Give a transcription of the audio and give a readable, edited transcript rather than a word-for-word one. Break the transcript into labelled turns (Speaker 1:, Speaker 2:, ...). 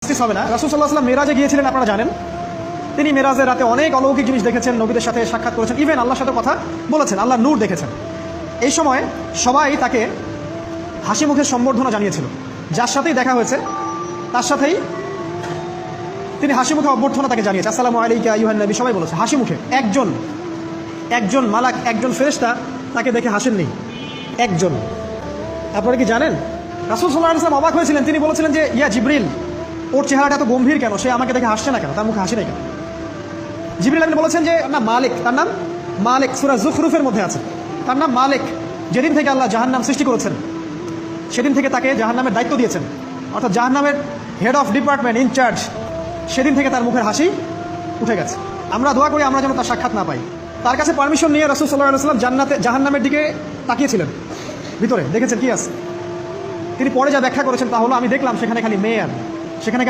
Speaker 1: হবে না। রাসূল সাল্লাল্লাহু আলাইহি ওয়াসাল্লাম মেরাজে গিয়েছিলেন, আপনারা জানেন। তিনি মেরাজের রাতে অনেক অলৌকিক জিনিস দেখেছেন, নবীদের সাথে সাক্ষাৎ করেছেন, ইভেন আল্লাহর সাথে কথা বলেছেন, আল্লাহর নূর দেখেছেন। এই সময় সবাই তাকে হাসি মুখের সম্বর্ধনা জানিয়েছিল। যার সাথেই দেখা হয়েছে তার সাথেই তিনি হাসি মুখে অভ্যর্থনা তাকে জানিয়েছে, আসসালামু আলাইকা আইয়ুহান নবী, সবাই বলেছে হাসি মুখে। একজন মালাক, একজন ফেরেশতা তাকে দেখে হাসেননি, একজন। আপনারা কি জানেন? রাসূল সাল্লাল্লাহু আলাইহি ওয়াসাল্লাম অবাক হয়েছিলেন। তিনি বলেছিলেন যে ইয়া জিবরিল, ওর চেহারাটা এত গম্ভীর কেন, সে আমাকে দেখে হাসছে না কেন, তার মুখে হাসি নেই কেন? জিবরিল আমিন বলেছেন যে না মালিক, তার নাম মালিক, সূরা যুখরুফের মধ্যে আছে, তার নাম মালিক। যেদিন থেকে আল্লাহ জাহান্নাম সৃষ্টি করেছেন সেদিন থেকে তাকে জাহান্নামের দায়িত্ব দিয়েছেন, অর্থাৎ জাহান্নামের হেড অফ ডিপার্টমেন্ট, ইনচার্জ। সেদিন থেকে তার মুখের হাসি উঠে গেছে। আমরা দোয়া করি আমরা যেন তার সাক্ষাৎ না পাই। তার কাছে পারমিশন নিয়ে রাসূল সাল্লাল্লাহু আলাইহি ওয়াসাল্লাম জাহান্নামের দিকে তাকিয়েছিলেন, ভিতরে দেখেছেন কি আছে। তিনি পরে যা ব্যাখ্যা করেছেন তা হলো, আমি দেখলাম সেখানে খালি মেয়ে, আর সেখানে